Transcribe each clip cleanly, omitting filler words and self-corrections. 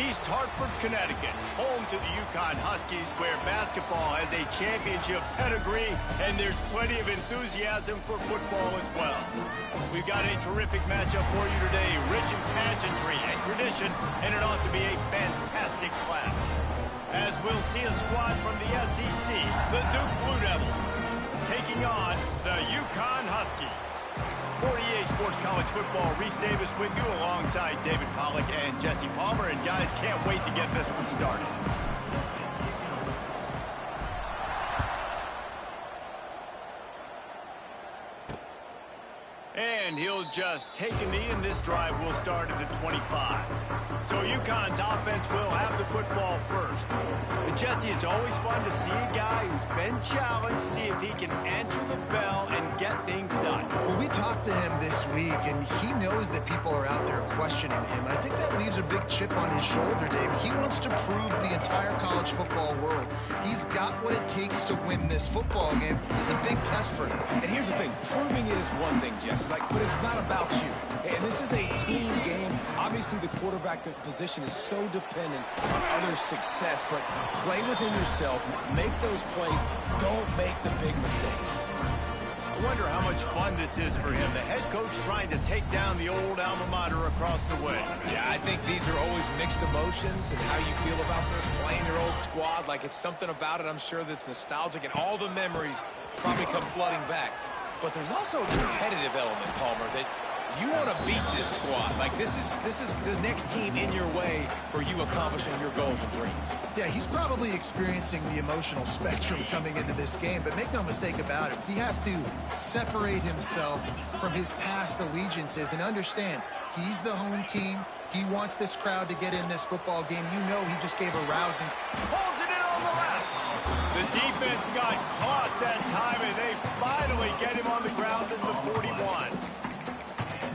East Hartford, Connecticut, home to the UConn Huskies, where basketball has a championship pedigree and there's plenty of enthusiasm for football as well. We've got a terrific matchup for you today, rich in pageantry and tradition, and it ought to be a fantastic clash. As we'll see a squad from the SEC, the Duke Blue Devils, taking on the UConn Huskies. For EA Sports College Football, Reese Davis with you alongside David Pollack and Jesse Palmer. And guys, can't wait to get this one started. And he'll just take a knee, and this drive will start at the 25. So UConn's offense will have the football first. But Jesse, it's always fun to see a guy who's been challenged, see if he can answer the bell and get things done. Well, we talked to him this week, and he knows that people are out there questioning him. I think that leaves a big chip on his shoulder, Dave. He wants to prove to the entire college football world he's got what it takes to win this football game. It's a big test for him. And here's the thing, proving it is one thing, Jesse, but it's not about you. And this is a team game. Obviously, the quarterback position is so dependent on others' success, but play within yourself, make those plays, don't make the big mistakes. I wonder how much fun this is for him. The head coach trying to take down the old alma mater across the way. Yeah, I think these are always mixed emotions and how you feel about this, playing your old squad. Like, it's something about it, I'm sure, that's nostalgic, and all the memories probably come flooding back. But there's also a competitive element, Palmer, that you want to beat this squad. Like, this is the next team in your way for you accomplishing your goals and dreams. Yeah, he's probably experiencing the emotional spectrum coming into this game, but make no mistake about it, he has to separate himself from his past allegiances and understand he's the home team. He wants this crowd to get in this football game. You know, he just gave a rousing. Pulls it in on the left. The defense got caught that time, and they finally get him on the ground at the 41.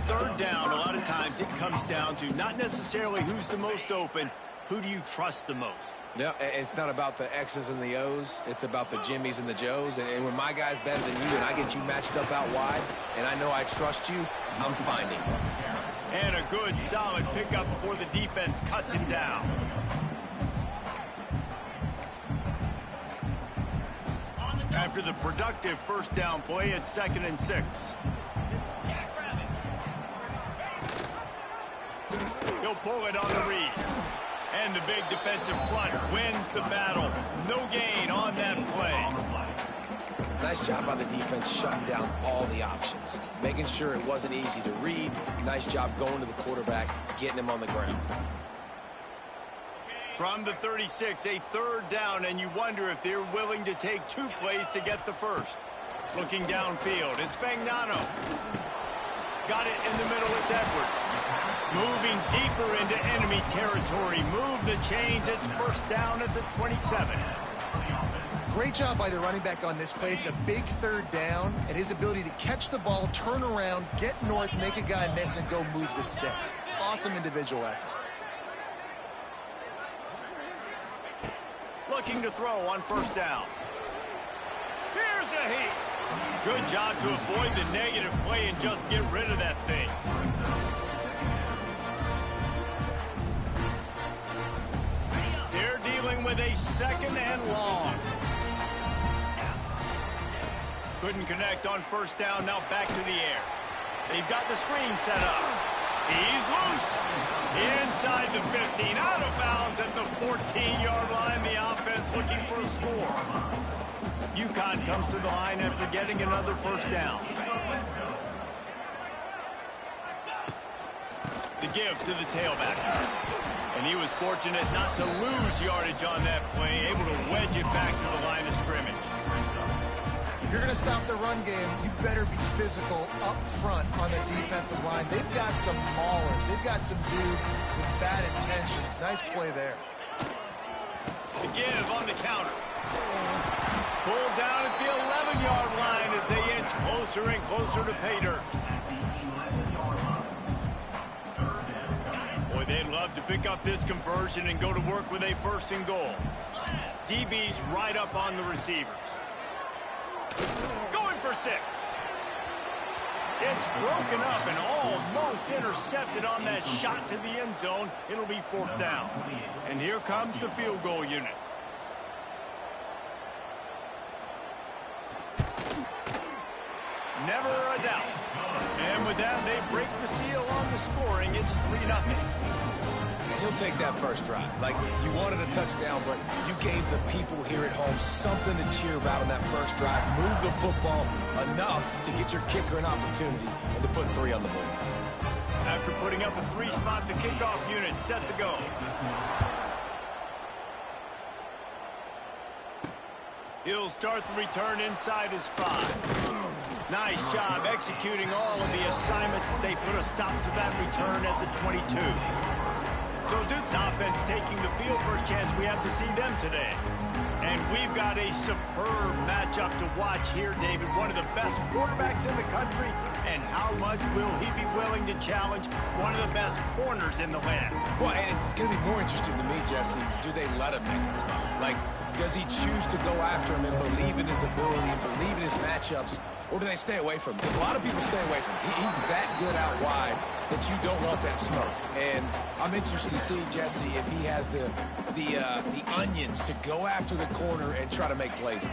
Third down, a lot of times it comes down to not necessarily who's the most open, who do you trust the most? No, it's not about the X's and the O's. It's about the Jimmys and the Joes. And when my guy's better than you and I get you matched up out wide, and I know I trust you, I'm finding you. And a good, solid pickup before the defense cuts him down. After the productive first down play, it's 2nd and 6. He'll pull it on the read. And the big defensive front wins the battle. No gain on that play. Nice job by the defense shutting down all the options, making sure it wasn't easy to read. Nice job going to the quarterback, getting him on the ground. From the 36, a third down, and you wonder if they're willing to take 2 plays to get the first. Looking downfield, it's Fagnano. Got it in the middle, it's Edwards. Moving deeper into enemy territory. Move the chains, it's first down at the 27. Great job by the running back on this play. It's a big third down, and his ability to catch the ball, turn around, get north, make a guy miss, and go move the sticks. Awesome individual effort. Looking to throw on first down. Here's a heat. Good job to avoid the negative play and just get rid of that thing. They're dealing with a 2nd and long. Couldn't connect on first down, now back to the air. They've got the screen set up. He's loose. Inside the 15, out of bounds at the 14-yard line. The offense looking for a score. UConn comes to the line after getting another first down. The give to the tailback. And he was fortunate not to lose yardage on that play, able to wedge it back to the line of scrimmage. If you're going to stop the run game, you better be physical up front on the defensive line. They've got some maulers. They've got some dudes with bad intentions. Nice play there. The give on the counter. Pulled down at the 11-yard line as they inch closer and closer to pay dirt. Boy, they'd love to pick up this conversion and go to work with a 1st and goal. DB's right up on the receivers. Going for 6. It's broken up and almost intercepted on that shot to the end zone. It'll be 4th down. And here comes the field goal unit. Never a doubt. And with that, they break the seal on the scoring. It's 3-0. He'll take that first drive. Like, you wanted a touchdown, but you gave the people here at home something to cheer about on that first drive. Move the football enough to get your kicker an opportunity and to put 3 on the board. After putting up a 3-spot, the kickoff unit set to go. He'll start the return inside his 5. Nice job executing all of the assignments as they put a stop to that return at the 22. So Duke's offense taking the field. First chance we have to see them today. And we've got a superb matchup to watch here, David. One of the best quarterbacks in the country. And how much will he be willing to challenge one of the best corners in the land? Well, and it's going to be more interesting to me, Jesse, do they let him make the play? Like, does he choose to go after him and believe in his ability and believe in his matchups? Or do they stay away from him? Because a lot of people stay away from him. He's that good out wide that you don't want that smoke. And I'm interested to see, Jesse, if he has the onions to go after the corner and try to make plays.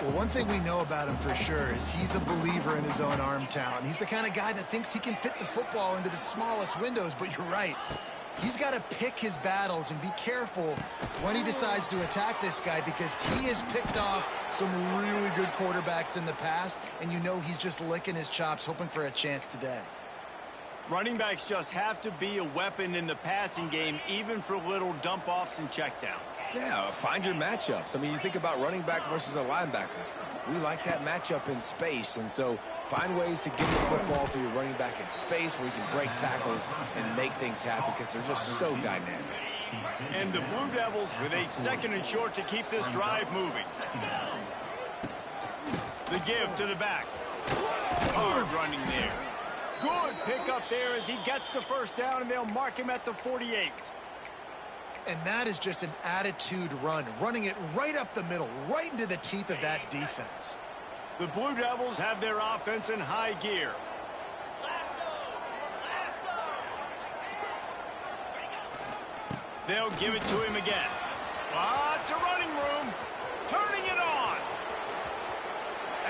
Well, one thing we know about him for sure is he's a believer in his own arm talent. He's the kind of guy that thinks he can fit the football into the smallest windows, but you're right. He's got to pick his battles and be careful when he decides to attack this guy, because he has picked off some really good quarterbacks in the past, and you know he's just licking his chops hoping for a chance today. Running backs just have to be a weapon in the passing game, even for little dump-offs and checkdowns. Yeah, find your matchups. I mean, you think about running back versus a linebacker. We like that matchup in space, and so find ways to get the football to your running back in space where you can break tackles and make things happen, because they're just so dynamic. And the Blue Devils with a 2nd and short to keep this drive moving. The give to the back. Hard running there. Good pickup there as he gets the first down, and they'll mark him at the 48. And that is just an attitude run, running it right up the middle, right into the teeth of that defense. The Blue Devils have their offense in high gear. They'll give it to him again. Lots of running room. Turning it on.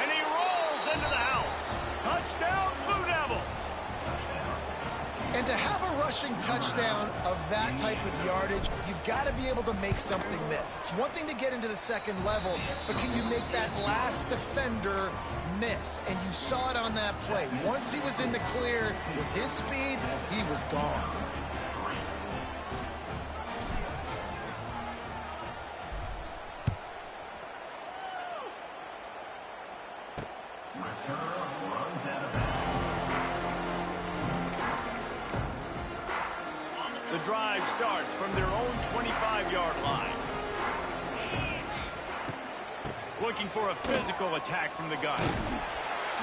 And he rolls into the house. Touchdown, Blue Devils. And to have a rushing touchdown of that type of yardage, you've got to be able to make something miss. It's one thing to get into the second level, but can you make that last defender miss? And you saw it on that play. Once he was in the clear with his speed, he was gone. The drive starts from their own 25-yard line. Looking for a physical attack from the gun.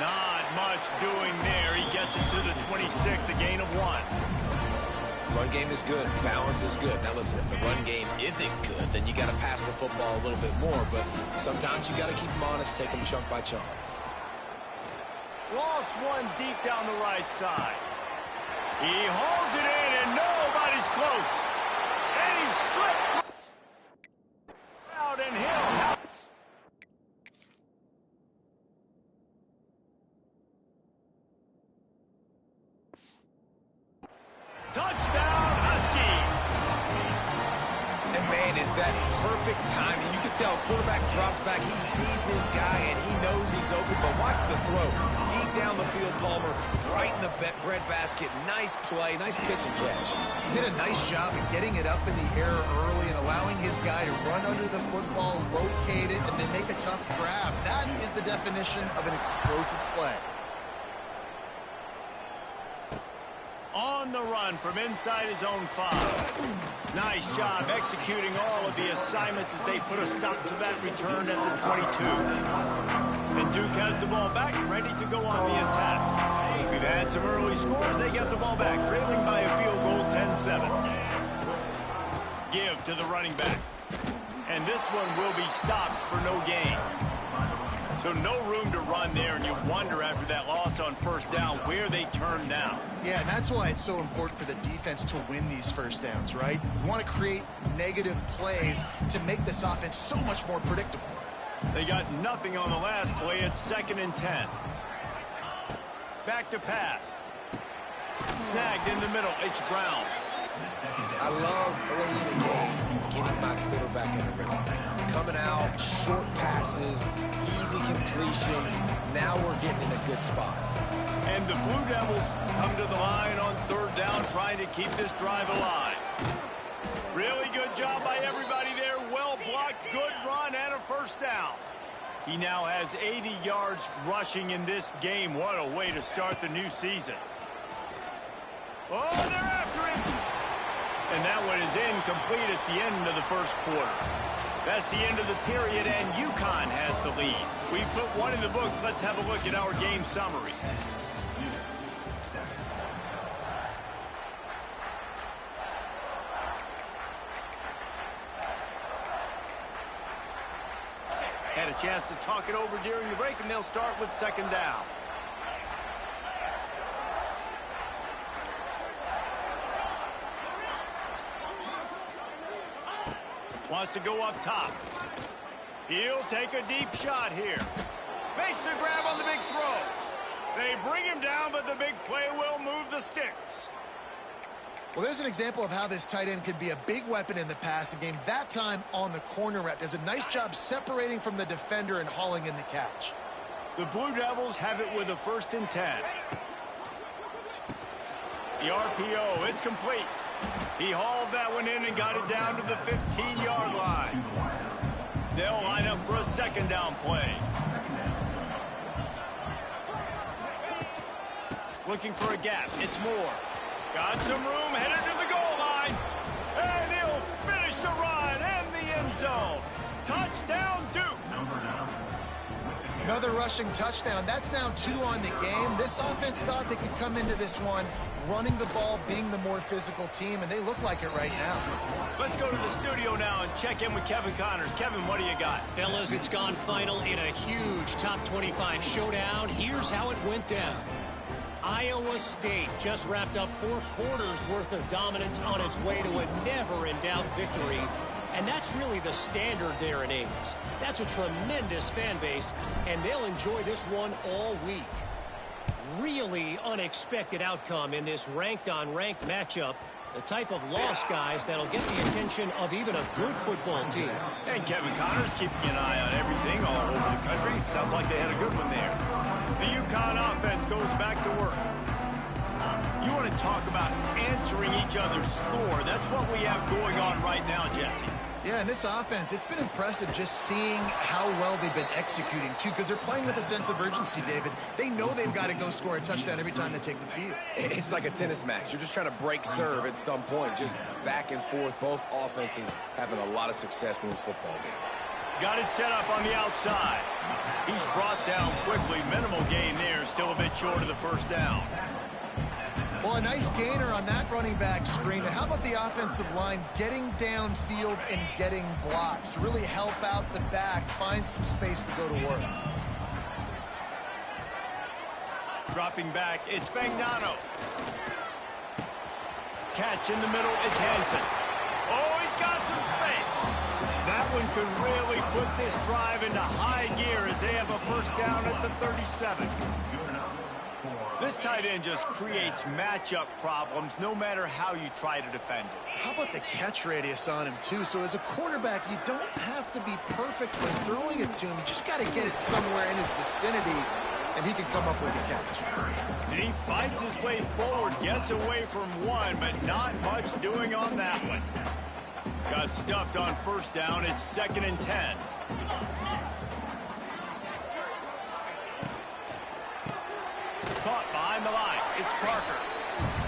Not much doing there. He gets it to the 26, a gain of 1. Run game is good. Balance is good. Now, listen, if the run game isn't good, then you got to pass the football a little bit more. But sometimes you got to keep them honest, take them chunk by chunk. Lost one deep down the right side. He holds it in, and nobody's close. And he slipped out, and he'll have... Touchdown, Huskies! And, man, is that perfect timing. You can tell quarterback drops back. He sees his guy, and he knows he's open. But watch the throw. Deep down the field, Palmer, right in the bread basket. Nice play, nice pitch and catch. He did a nice job of getting it up in the air early and allowing his guy to run under the football, locate it, and then make a tough grab. That is the definition of an explosive play. On the run from inside his own 5. Nice job executing all of the assignments as they put a stop to that return at the 22. And Duke has the ball back, ready to go on the attack. We've had some early scores. They get the ball back, trailing by a field goal, 10-7. Give to the running back. And this one will be stopped for no gain. So no room to run there, and you wonder after that loss on first down where they turn now. Yeah, and that's why it's so important for the defense to win these first downs, right? You want to create negative plays to make this offense so much more predictable. They got nothing on the last play. It's 2nd and 10. Back to pass. Snagged in the middle. It's Brown. I love early in the game getting my quarterback in the rhythm. Coming out, short passes, easy completions. Now we're getting in a good spot. And the Blue Devils come to the line on 3rd down, trying to keep this drive alive. Really good job by everybody there. Well blocked, good run, and a first down. He now has 80 yards rushing in this game. What a way to start the new season. Oh, they're after him. And that one is incomplete. It's the end of the first quarter. That's the end of the period, and UConn has the lead. We've put one in the books. Let's have a look at our game summary. Had a chance to talk it over during the break, and they'll start with 2nd down. Wants to go up top. He'll take a deep shot here. Makes the grab on the big throw. They bring him down, but the big play will move the sticks. Well, there's an example of how this tight end could be a big weapon in the passing game. That time on the corner route. Does a nice job separating from the defender and hauling in the catch. The Blue Devils have it with a 1st and 10. The RPO, it's complete. He hauled that one in and got it down to the 15-yard line. They'll line up for a 2nd down play. Looking for a gap. It's Moore. Got some room, headed to the goal line. And he'll finish the run and the end zone. Touchdown, Duke. Another rushing touchdown. That's now 2 on the game. This offense thought they could come into this one running the ball, being the more physical team, and they look like it right now. Let's go to the studio now and check in with Kevin Connors. Kevin, what do you got? Fellas, it's gone final in a huge top 25 showdown. Here's how it went down. Iowa State just wrapped up 4 quarters worth of dominance on its way to a never-in-doubt victory. And that's really the standard there in Ames. That's a tremendous fan base, and they'll enjoy this one all week. Really unexpected outcome in this ranked-on-ranked matchup. The type of loss, guys, that'll get the attention of even a good football team. And Kevin Connors keeping an eye on everything all over the country. Sounds like they had a good one there. The UConn offense goes back to work. You want to talk about answering each other's score. That's what we have going on right now, Jesse. Yeah, and this offense, it's been impressive just seeing how well they've been executing, too, because they're playing with a sense of urgency, David. They know they've got to go score a touchdown every time they take the field. It's like a tennis match. You're just trying to break serve at some point, just back and forth. Both offenses having a lot of success in this football game. Got it set up on the outside. He's brought down quickly. Minimal gain there. Still a bit short of the first down. Well, a nice gainer on that running back screen. How about the offensive line getting downfield and getting blocks to really help out the back, find some space to go to work. Dropping back, it's Fagnano. Catch in the middle, it's Hansen. Oh, he's got some space. That one could really put this drive into high gear as they have a first down at the 37. This tight end just creates matchup problems no matter how you try to defend it. How about the catch radius on him, too? So as a quarterback, you don't have to be perfect when throwing it to him. You just got to get it somewhere in his vicinity, and he can come up with the catch. And he fights his way forward, gets away from one, but not much doing on that one. Got stuffed on first down. It's 2nd and 10. Caught behind the line. It's Parker.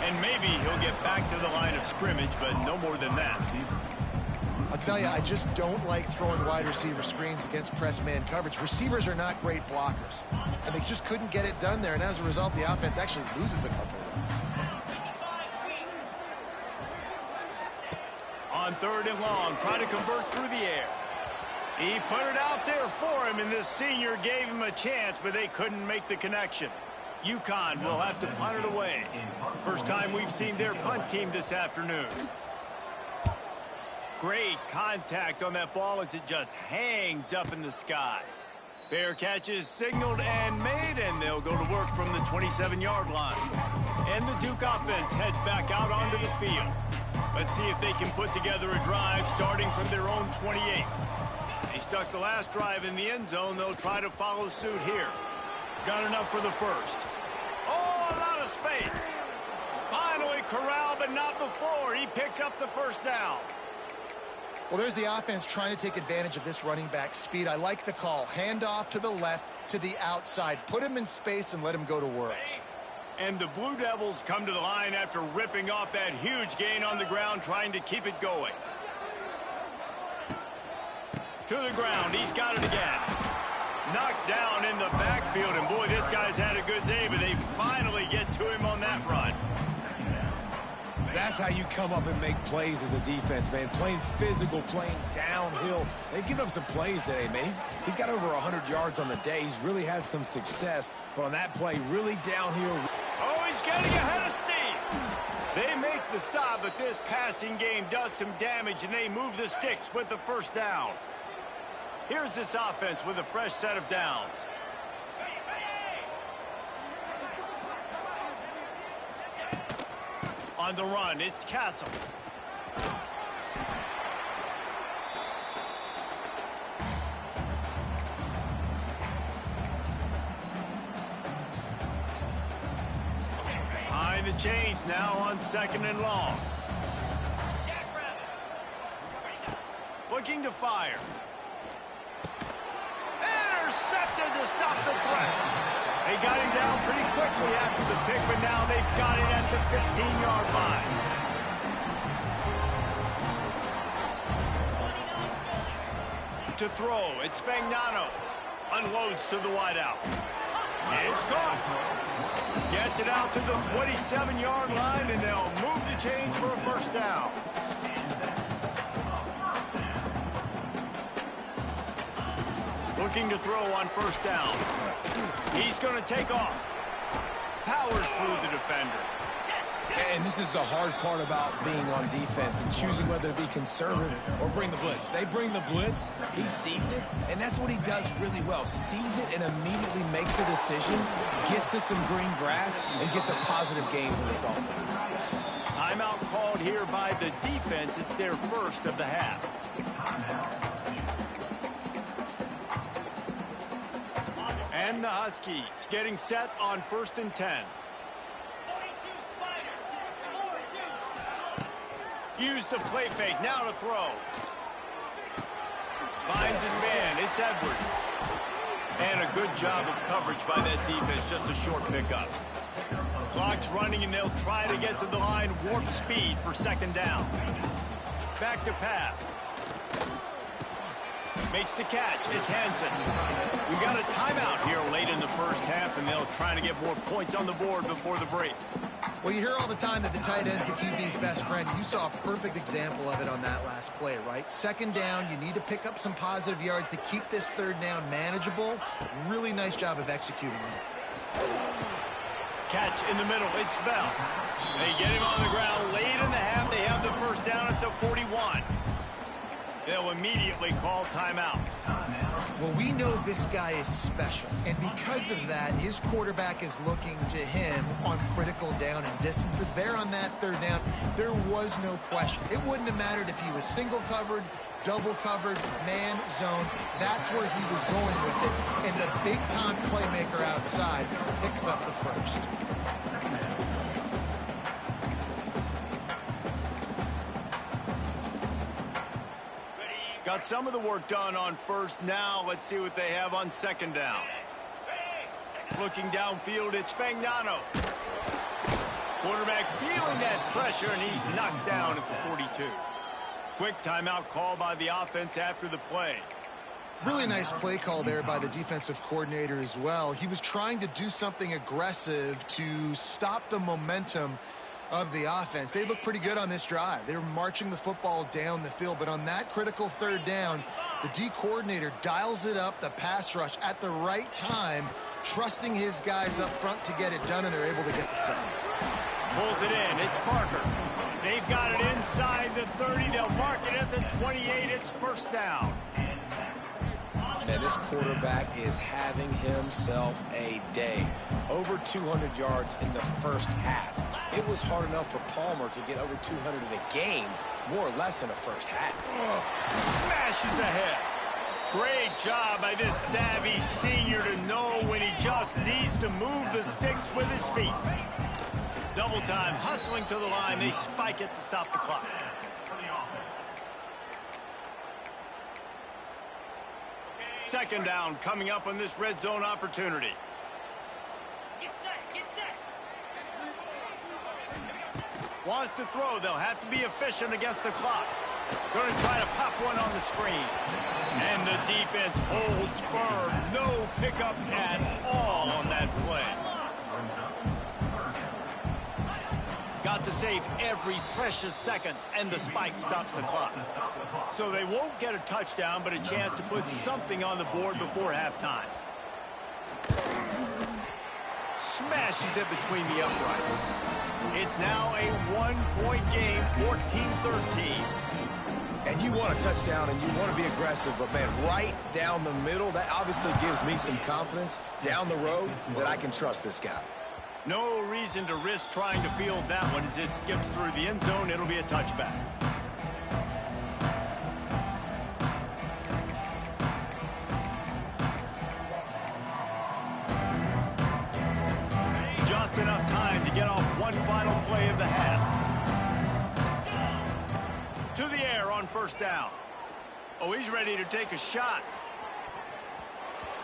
And maybe he'll get back to the line of scrimmage, but no more than that. I'll tell you, I just don't like throwing wide receiver screens against press man coverage. Receivers are not great blockers, and they just couldn't get it done there, and as a result, the offense actually loses a couple of runs. On 3rd and long, try to convert through the air. He put it out there for him, and this senior gave him a chance, but they couldn't make the connection. UConn will have to punt it away. First time we've seen their punt team this afternoon. Great contact on that ball as it just hangs up in the sky. Fair catch is signaled and made, and they'll go to work from the 27-yard line. And the Duke offense heads back out onto the field. Let's see if they can put together a drive starting from their own 28. They stuck the last drive in the end zone. They'll try to follow suit here. Got enough for the first. Oh, a lot of space. Finally corralled, but not before. He picked up the first down. Well, there's the offense trying to take advantage of this running back speed. I like the call. Hand off to the left, to the outside. Put him in space and let him go to work. And the Blue Devils come to the line after ripping off that huge gain on the ground, trying to keep it going. To the ground. He's got it again. Knocked down in the backfield. And, boy, this guy's had a good day, but they finally get to him on that run. That's how you come up and make plays as a defense, man. Playing physical, playing downhill. They've given up some plays today, man. He's got over 100 yards on the day. He's really had some success. But on that play, really downhill. Oh, he's getting ahead of steam. They make the stop, but this passing game does some damage, and they move the sticks with the first down. Here's this offense with a fresh set of downs. On the run, it's Castle. Behind the chains now on 2nd and long. Looking to fire. Intercepted to stop the threat. They got him down pretty quickly after the pick, but now they've got it at the 15-yard line. To throw, it's Fagnano. Unloads to the wideout. It's caught. Gets it out to the 27-yard line, and they'll move the chains for a first down. Looking to throw on first down. He's going to take off. Powers through the defender. And this is the hard part about being on defense and choosing whether to be conservative or bring the blitz. They bring the blitz, he sees it, and that's what he does really well. Sees it and immediately makes a decision, gets to some green grass, and gets a positive gain for this offense. Timeout called here by the defense. It's their first of the half. And the Huskies getting set on 1st and 10. Use the play fake, now to throw. Finds his man, it's Edwards. And a good job of coverage by that defense, just a short pickup. Clock's running, and they'll try to get to the line, warp speed for 2nd down. Back to pass. Makes the catch, it's Hansen. We've got a timeout here late in the first half, and they'll try to get more points on the board before the break. Well, you hear all the time that the tight end's the QB's best friend. You saw a perfect example of it on that last play, right? 2nd down, you need to pick up some positive yards to keep this 3rd down manageable. Really nice job of executing that. Catch in the middle, it's Bell. They get him on the ground late in the half. They have the first down at the 41. They'll immediately call timeout. Well, we know this guy is special, and because of that, his quarterback is looking to him on critical down and distances. There on that 3rd down, there was no question. It wouldn't have mattered if he was single covered, double covered, man zone. That's where he was going with it, and the big-time playmaker outside picks up the first. Got some of the work done on first. Now let's see what they have on 2nd down. Looking downfield, it's Fagnano. Quarterback feeling that pressure, and he's knocked down at the 42. Quick timeout call by the offense after the play. Really nice play call there by the defensive coordinator as well. He was trying to do something aggressive to stop the momentum of the offense. They look pretty good on this drive. They were marching the football down the field, but on that critical third down, the D coordinator dials it up, the pass rush at the right time, trusting his guys up front to get it done, and they're able to get the sack. Pulls it in. It's Parker. They've got it inside the 30. They'll mark it at the 28. It's first down. Man, this quarterback is having himself a day. Over 200 yards in the first half. It was hard enough for Palmer to get over 200 in a game, more or less in the first half. Smashes ahead. Great job by this savvy senior to know when he just needs to move the sticks with his feet. Double time, hustling to the line. They spike it to stop the clock. Second down coming up on this red zone opportunity. Get set, get set. Wants to throw. They'll have to be efficient against the clock. Going to try to pop one on the screen. And the defense holds firm. No pickup at all on that play. Got to save every precious second, and the spike stops the clock. So they won't get a touchdown, but a chance to put something on the board before halftime. Smashes it between the uprights. It's now a one-point game, 14-13. And you want a touchdown, and you want to be aggressive, but, man, right down the middle, that obviously gives me some confidence down the road that I can trust this guy. No reason to risk trying to field that one as it skips through the end zone. It'll be a touchback. Just enough time to get off one final play of the half. To the air on first down. Oh, he's ready to take a shot.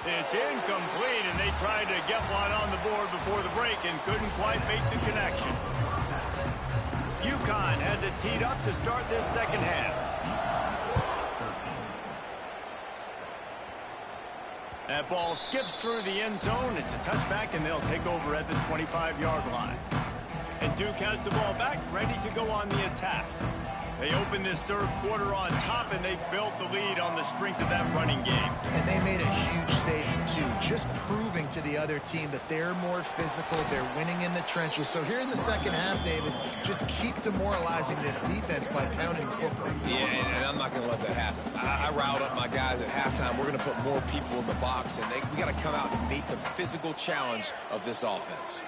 It's incomplete, and they tried to get one on the board before the break and couldn't quite make the connection. UConn has it teed up to start this second half. That ball skips through the end zone. It's a touchback, and they'll take over at the 25-yard line. And Duke has the ball back, ready to go on the attack. They opened this third quarter on top, and they built the lead on the strength of that running game. And they made a huge statement, too, just proving to the other team that they're more physical, they're winning in the trenches. So here in the second half, David, just keep demoralizing this defense by pounding the football. Yeah, and I'm not going to let that happen. I riled up my guys at halftime. We're going to put more people in the box, and we got to come out and meet the physical challenge of this offense.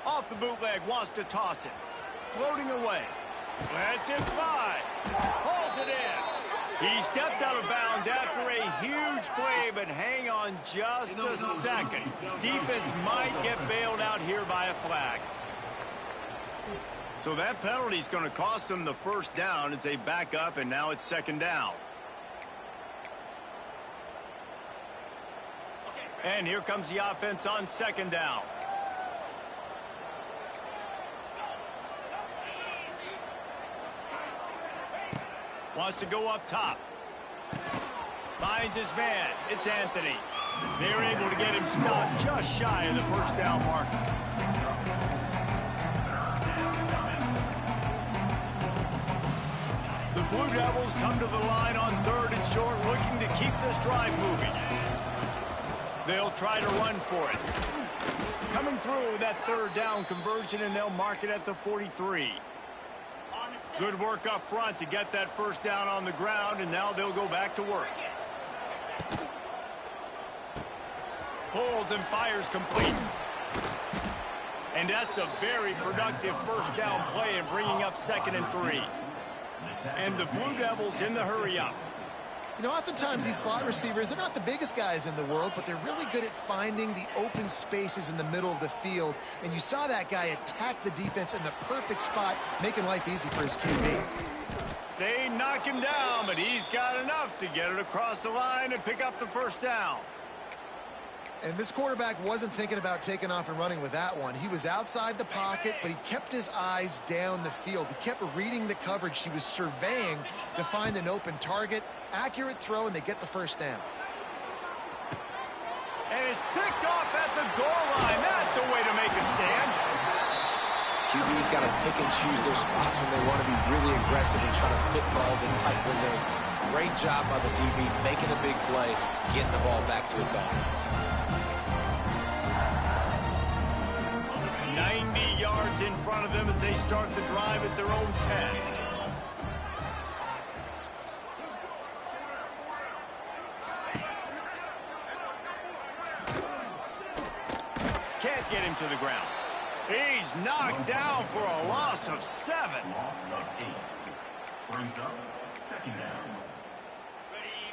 Off the bootleg, wants to toss it. Floating away. Lets it fly. Hauls it in. He steps out of bounds after a huge play, but hang on just a second. Defense might get bailed out here by a flag. So that penalty is going to cost them the first down as they back up, and now it's second down. And here comes the offense on second down. Wants to go up top. Finds his man. It's Anthony. They're able to get him stopped just shy of the first down marker. The Blue Devils come to the line on third and short, looking to keep this drive moving. They'll try to run for it. Coming through with that third down conversion, and they'll mark it at the 43. Good work up front to get that first down on the ground, and now they'll go back to work. Pulls and fires complete. And that's a very productive first down play and bringing up 2nd and 3. And the Blue Devils in the hurry up. You know, oftentimes these slot receivers, they're not the biggest guys in the world, but they're really good at finding the open spaces in the middle of the field. And you saw that guy attack the defense in the perfect spot, making life easy for his QB. They knock him down, but he's got enough to get it across the line and pick up the first down. And this quarterback wasn't thinking about taking off and running with that one. He was outside the pocket, but he kept his eyes down the field. He kept reading the coverage. He was surveying to find an open target. Accurate throw, and they get the first down. And it's picked off at the goal line. That's a way to make a stand. QB's got to pick and choose their spots when they want to be really aggressive and try to fit balls in tight windows. Great job by the DB making a big play, getting the ball back to its offense. 90 yards in front of them as they start the drive at their own 10. Can't get him to the ground. He's knocked down for a loss of 7.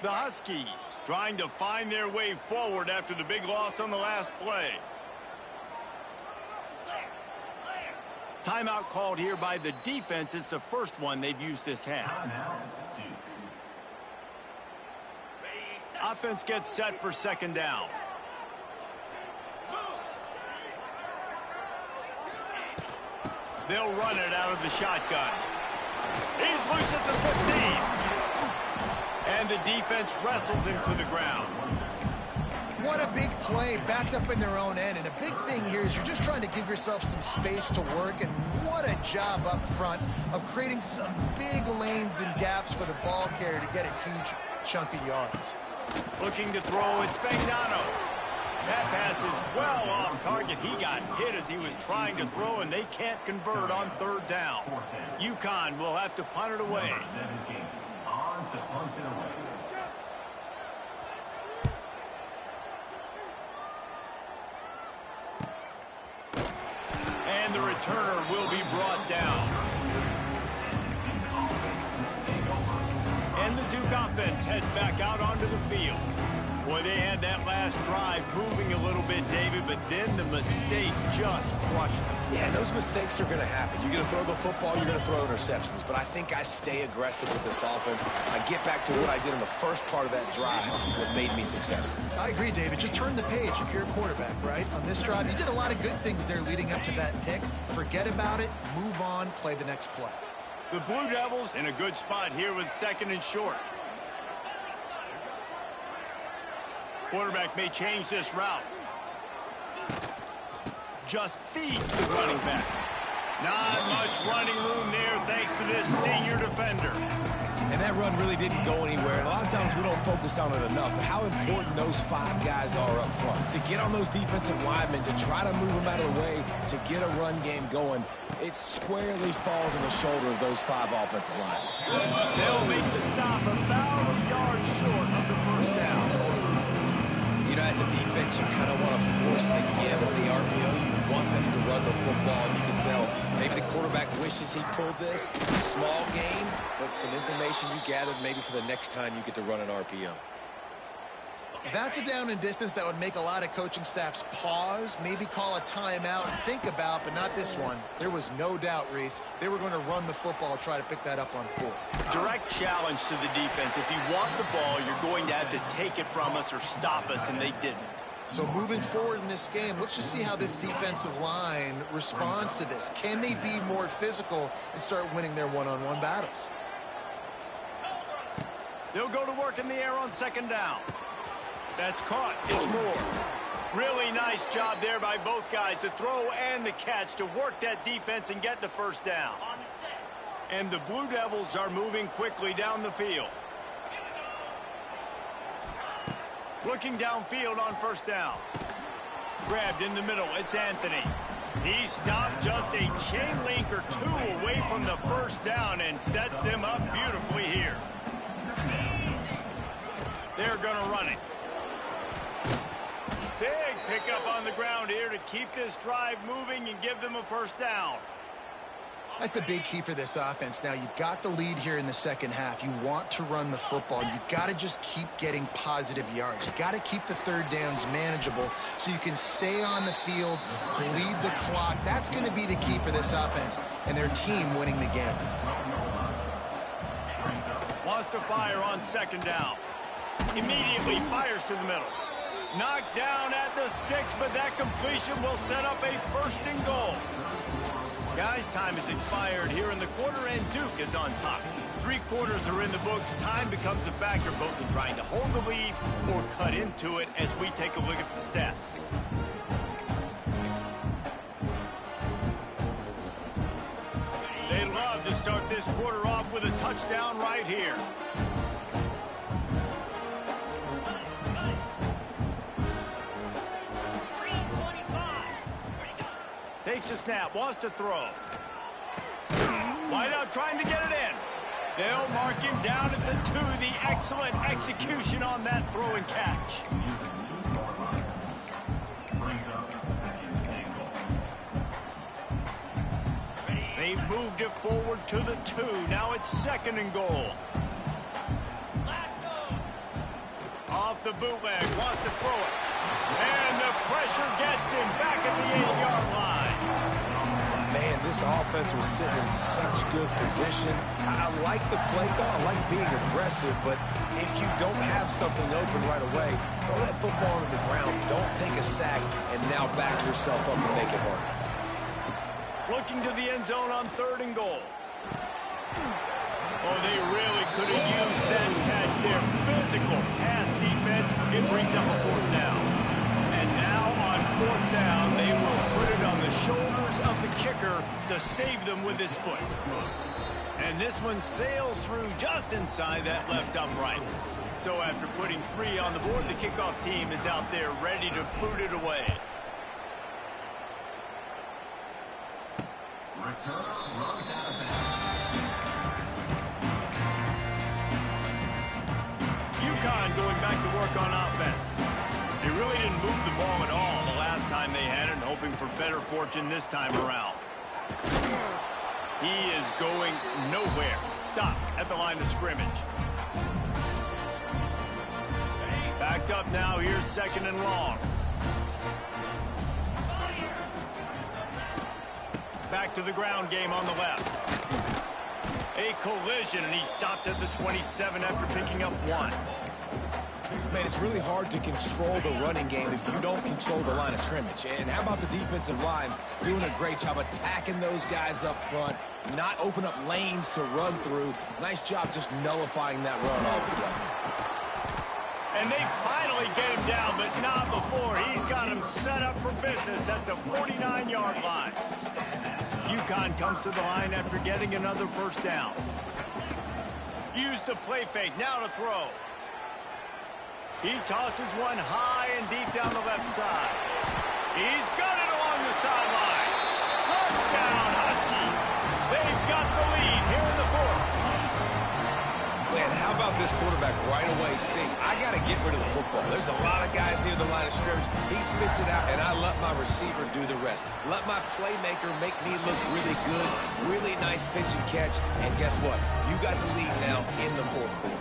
The Huskies trying to find their way forward after the big loss on the last play. Timeout called here by the defense. It's the first one they've used this half. Offense gets set for second down. They'll run it out of the shotgun. He's loose at the 15. And the defense wrestles him to the ground. What a big play, backed up in their own end. And a big thing here is you're just trying to give yourself some space to work. And what a job up front of creating some big lanes and gaps for the ball carrier to get a huge chunk of yards. Looking to throw, it's Spagnano. That pass is well off target. He got hit as he was trying to throw, and they can't convert on third down. UConn will have to punt it away. And the returner will be brought down. And the Duke offense heads back out onto the field. Boy, they had that last drive moving a little bit, David, but then the mistake just crushed them. Yeah, those mistakes are going to happen. You're going to throw the football, you're going to throw interceptions. But I think I stay aggressive with this offense. I get back to what I did in the first part of that drive that made me successful. I agree, David. Just turn the page if you're a quarterback, right? On this drive, you did a lot of good things there leading up to that pick. Forget about it, move on, play the next play. The Blue Devils in a good spot here with second and short. Quarterback may change this route. Just feeds the running back. Not much running room there thanks to this senior defender. And that run really didn't go anywhere. And a lot of times we don't focus on it enough, but how important those 5 guys are up front. To get on those defensive linemen, to try to move them out of the way, to get a run game going, it squarely falls on the shoulder of those 5 offensive linemen. They'll make the stop about a yard short of the first down. You know, as a defense, you kind of want to force the give on the RPO. You want them to run the football. You can tell maybe the quarterback wishes he pulled this. Small game, but some information you gathered maybe for the next time you get to run an RPO. That's a down and distance that would make a lot of coaching staffs pause, maybe call a timeout and think about, but not this one. There was no doubt, Reese, they were going to run the football, try to pick that up on 4th. Direct challenge to the defense. If you want the ball, you're going to have to take it from us or stop us, and they didn't. So moving forward in this game, let's just see how this defensive line responds to this. Can they be more physical and start winning their one-on-one battles? They'll go to work in the air on second down. That's caught. It's Moore. Really nice job there by both guys to throw and the catch to work that defense and get the first down. And the Blue Devils are moving quickly down the field. Looking downfield on first down. Grabbed in the middle. It's Anthony. He stopped just a chain link or 2 away from the first down and sets them up beautifully here. They're going to run it. Big pickup on the ground here to keep this drive moving and give them a first down. That's a big key for this offense. Now, you've got the lead here in the second half. You want to run the football. You got to just keep getting positive yards. You got to keep the third downs manageable so you can stay on the field, bleed the clock. That's going to be the key for this offense and their team winning the game. Wants to fire on second down. Immediately fires to the middle. Knocked down at the 6, but that completion will set up a 1st and goal. Guys, time has expired here in the quarter, and Duke is on top. 3 quarters are in the books. Time becomes a factor both in trying to hold the lead or cut into it as we take a look at the stats. They love to start this quarter off with a touchdown right here. Takes a snap, wants to throw. Wide out trying to get it in. They'll mark him down at the 2. The excellent execution on that throw and catch. They've moved it forward to the 2. Now it's 2nd and goal. Off the bootleg, wants to throw it. And the pressure gets him back at the 8-yard line. Man, this offense was sitting in such good position. I like the play call. I like being aggressive, but if you don't have something open right away, throw that football into the ground. Don't take a sack and now back yourself up and make it hard. Looking to the end zone on 3rd and goal. Oh, they really could have used that catch there. Physical pass defense. It brings up a 4th down. And now on 4th down, they will put it on the shoulders of the kicker to save them with his foot. And this one sails through just inside that left upright. So after putting 3 on the board, the kickoff team is out there ready to boot it away. UConn going back to work on offense. They really didn't move the ball at all the last time they had it, and hoping for better fortune this time around. He is going nowhere. Stop at the line of scrimmage. Backed up now. Here's 2nd and long. Back to the ground game on the left. A collision, and he stopped at the 27 after picking up 1. Man, it's really hard to control the running game if you don't control the line of scrimmage. And how about the defensive line doing a great job attacking those guys up front, not open up lanes to run through. Nice job just nullifying that run altogether. And they finally get him down, but not before. He's got him set up for business at the 49-yard line. UConn comes to the line after getting another 1st down. Use the play fake, now to throw. He tosses one high and deep down the left side. He's got it along the sideline. Touchdown, Husky. They've got the lead here in the 4th. Man, how about this quarterback right away saying, I got to get rid of the football. There's a lot of guys near the line of scrimmage. He spits it out, and I let my receiver do the rest. Let my playmaker make me look really good. Really nice pitch and catch. And guess what? You got the lead now in the 4th quarter.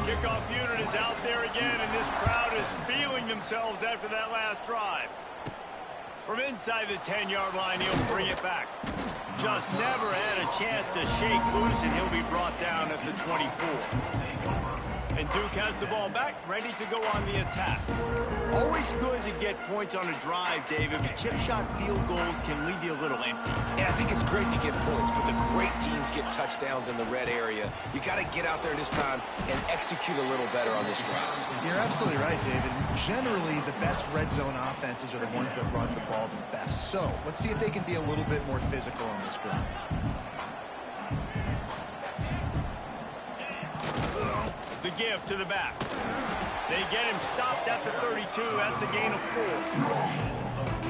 Kickoff unit is out there again, and this crowd is feeling themselves after that last drive. From inside the 10-yard line, he'll bring it back. Just never had a chance to shake loose, and he'll be brought down at the 24. And Duke has the ball back, ready to go on the attack. Always good to get points on a drive, David, but chip shot field goals can leave you a little empty. And I think it's great to get points, but the great teams get touchdowns in the red area. You got to get out there this time and execute a little better on this drive. You're absolutely right, David. Generally, the best red zone offenses are the ones that run the ball the best. So let's see if they can be a little bit more physical on this drive. The give to the back. They get him stopped at the 32. That's a gain of 4.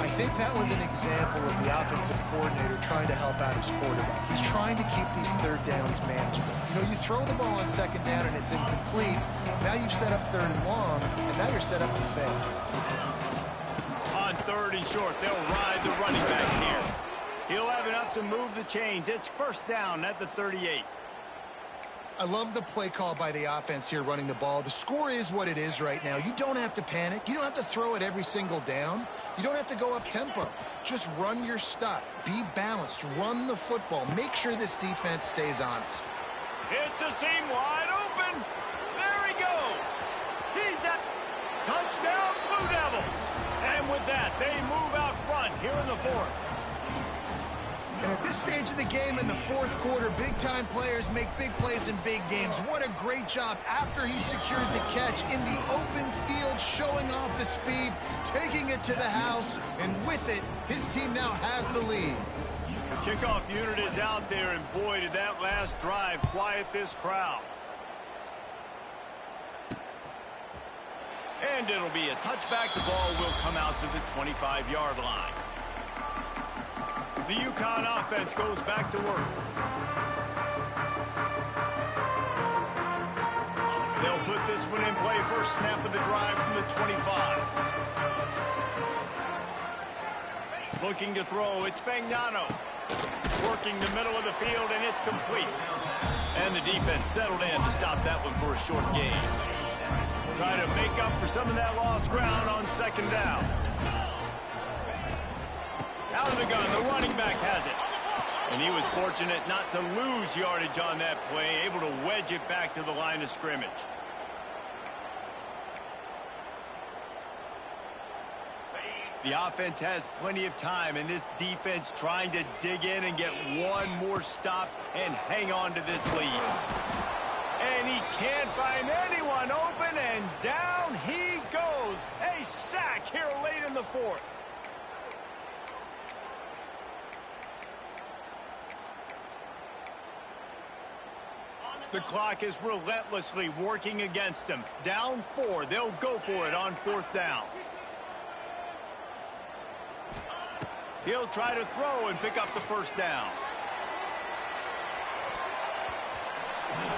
I think that was an example of the offensive coordinator trying to help out his quarterback. He's trying to keep these 3rd downs manageable. You know, you throw the ball on 2nd down and it's incomplete. Now you've set up 3rd and long, and now you're set up to fail. On 3rd and short, they'll ride the running back here. He'll have enough to move the chains. It's 1st down at the 38. I love the play call by the offense here running the ball. The score is what it is right now. You don't have to panic. You don't have to throw it every single down. You don't have to go up tempo. Just run your stuff. Be balanced. Run the football. Make sure this defense stays honest. It's a seam wide open. There he goes. He's at touchdown, Blue Devils. And with that, they move out front here in the 4th. And at this stage of the game in the fourth quarter, big-time players make big plays in big games. What a great job after he secured the catch in the open field, showing off the speed, taking it to the house, and with it, his team now has the lead. The kickoff unit is out there, and boy, did that last drive quiet this crowd. And it'll be a touchback. The ball will come out to the 25-yard line. The UConn offense goes back to work. They'll put this one in play. First snap of the drive from the 25. Looking to throw. It's Fagnano. Working the middle of the field, and it's complete. And the defense settled in to stop that one for a short gain. Try to make up for some of that lost ground on second down. Out of the gun, the running back has it. And he was fortunate not to lose yardage on that play, able to wedge it back to the line of scrimmage. The offense has plenty of time, and this defense trying to dig in and get one more stop and hang on to this lead. And he can't find anyone open, and down he goes. A sack here late in the fourth. The clock is relentlessly working against them. Down 4. They'll go for it on fourth down. He'll try to throw and pick up the first down.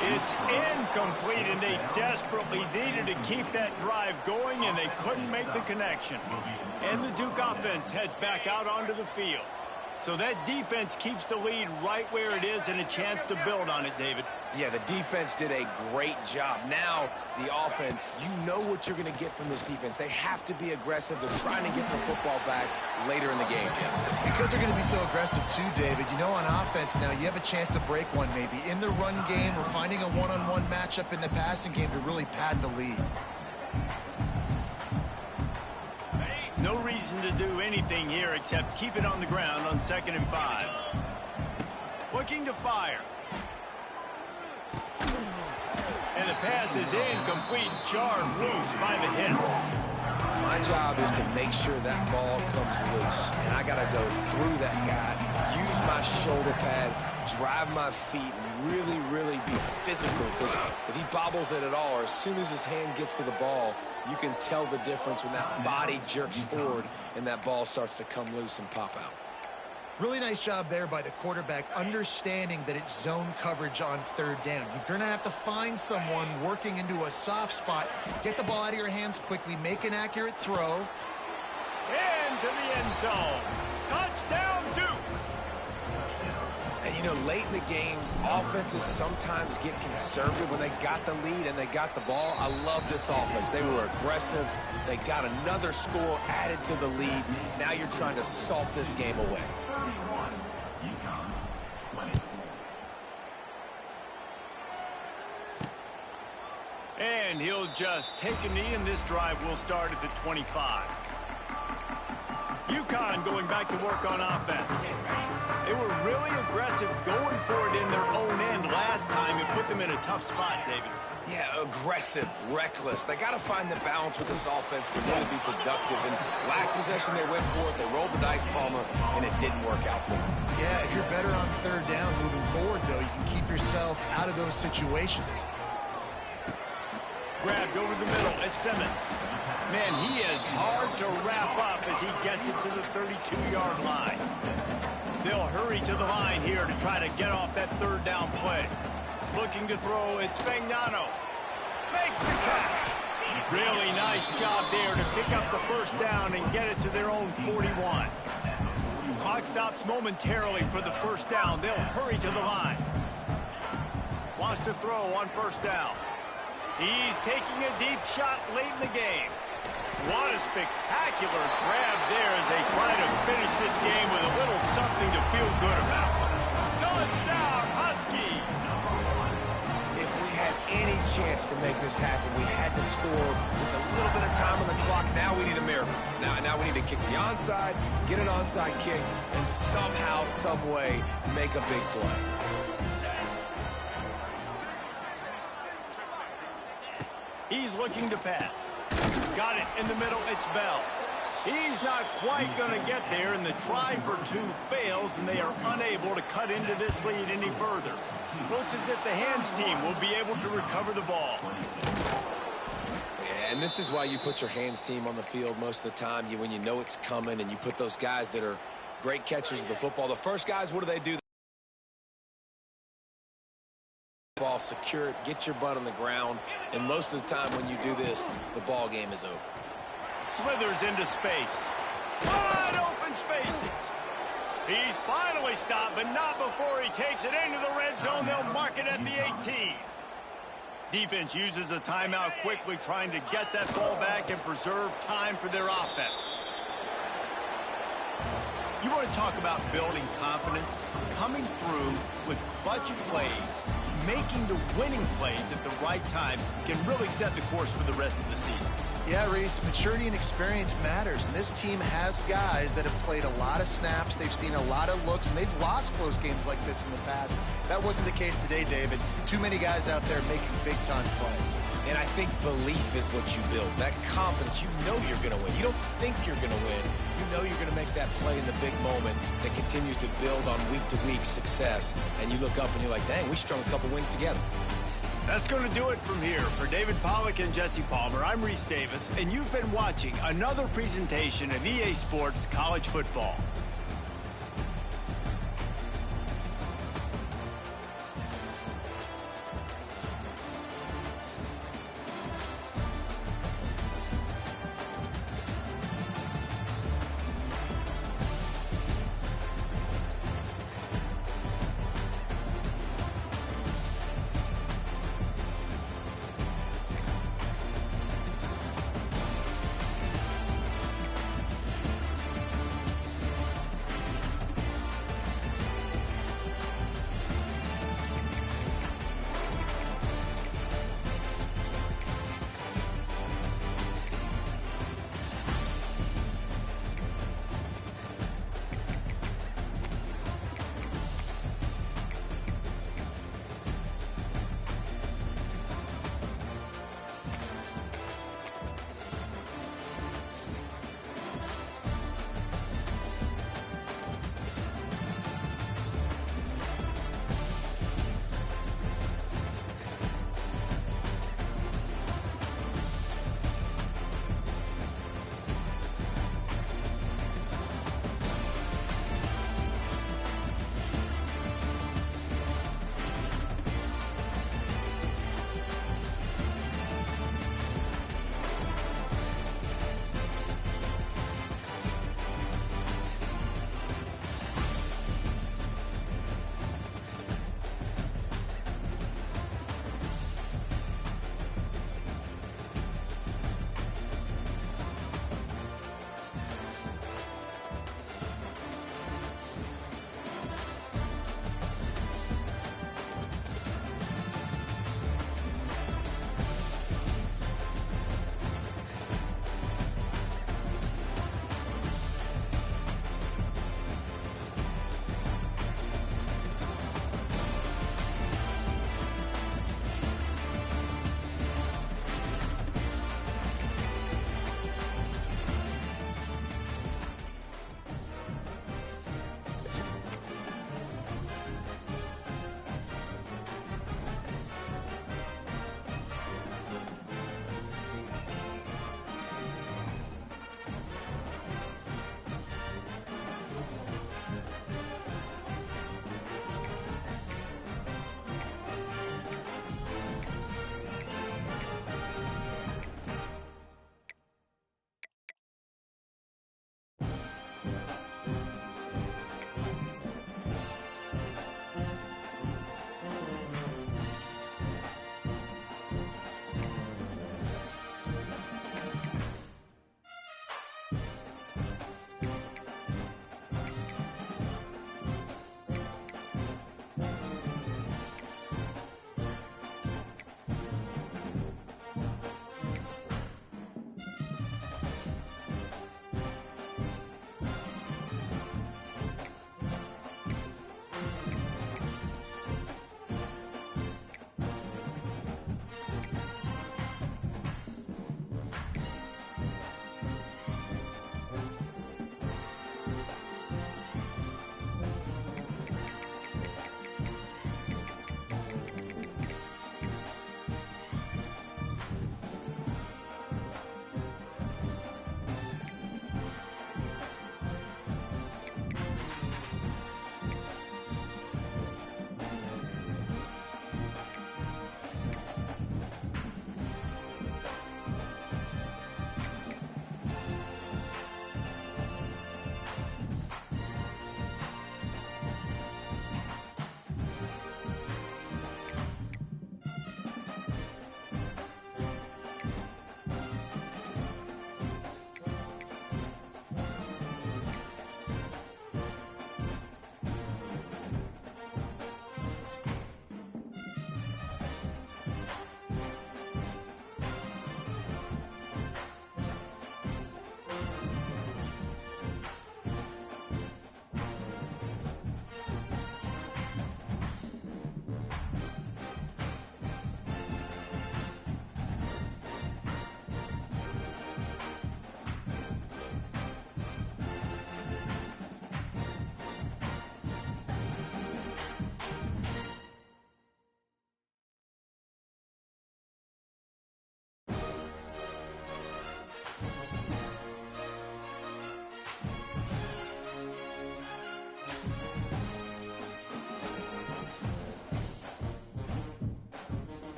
It's incomplete, and they desperately needed to keep that drive going, and they couldn't make the connection. And the Duke offense heads back out onto the field. So that defense keeps the lead right where it is and a chance to build on it, David. Yeah, the defense did a great job. Now, the offense, you know what you're going to get from this defense. They have to be aggressive. They're trying to get the football back later in the game, Jesse. Because they're going to be so aggressive too, David. You know, on offense now, you have a chance to break one maybe. In the run game, or finding a one-on-one matchup in the passing game to really pad the lead. No reason to do anything here except keep it on the ground on 2nd and 5. Looking to fire. And the pass is incomplete, jarred loose by the hit. My job is to make sure that ball comes loose. And I got to go through that guy, use my shoulder pad, drive my feet, and really, really be physical. Because if he bobbles it at all, or as soon as his hand gets to the ball, you can tell the difference when that body jerks forward and that ball starts to come loose and pop out. Really nice job there by the quarterback, understanding that it's zone coverage on third down. You're going to have to find someone working into a soft spot, get the ball out of your hands quickly, make an accurate throw. Into the end zone. Touchdown, Duke. And, you know, late in the games, offenses sometimes get conservative when they got the lead and they got the ball. I love this offense. They were aggressive. They got another score added to the lead. Now you're trying to salt this game away. And he'll just take a knee, and this drive will start at the 25. UConn going back to work on offense. They were really aggressive going for it in their own end last time. It put them in a tough spot, David. Yeah, aggressive, reckless. They got to find the balance with this offense to really be productive. And last possession they went for it. They rolled the dice, Palmer, and it didn't work out for them. Yeah, if you're better on third down moving forward, though, you can keep yourself out of those situations. Grabbed over the middle at Simmons. Man, he is hard to wrap up as he gets it to the 32-yard line. They'll hurry to the line here to try to get off that third down play. Looking to throw, it's Fagnano. Makes the catch. Really nice job there to pick up the first down and get it to their own 41. Clock stops momentarily for the first down. They'll hurry to the line. Wants to throw on first down. He's taking a deep shot late in the game. What a spectacular grab there as they try to finish this game with a little something to feel good about. Touchdown, Huskies! If we had any chance to make this happen. We had to score with a little bit of time on the clock. Now we need a miracle. Now we need to kick the onside, get an onside kick, and somehow, some way, make a big play. He's looking to pass. Got it in the middle. It's Bell. He's not quite going to get there, and the try for two fails, and they are unable to cut into this lead any further. Looks as if the hands team will be able to recover the ball. Yeah, and this is why you put your hands team on the field most of the time. When you know it's coming, and you put those guys that are great catchers of the football. The first guys, what do? Ball, secure it, get your butt on the ground, and most of the time when you do this, the ball game is over. Slithers into space. Wide open spaces. He's finally stopped, but not before he takes it into the red zone. They'll mark it at the 18. Defense uses a timeout quickly, trying to get that ball back and preserve time for their offense. You want to talk about building confidence? Coming through with clutch plays, making the winning plays at the right time can really set the course for the rest of the season. Yeah, Reese, maturity and experience matters, and this team has guys that have played a lot of snaps. They've seen a lot of looks, and they've lost close games like this in the past. That wasn't the case today, David. Too many guys out there making big-time plays. And I think belief is what you build. That confidence, you know you're going to win. You don't think you're going to win. You know you're going to make that play in the big moment that continues to build on week-to-week success. And you look up and you're like, dang, we strung a couple wins together. That's going to do it from here. For David Pollack and Jesse Palmer, I'm Reese Davis, and you've been watching another presentation of EA Sports College Football.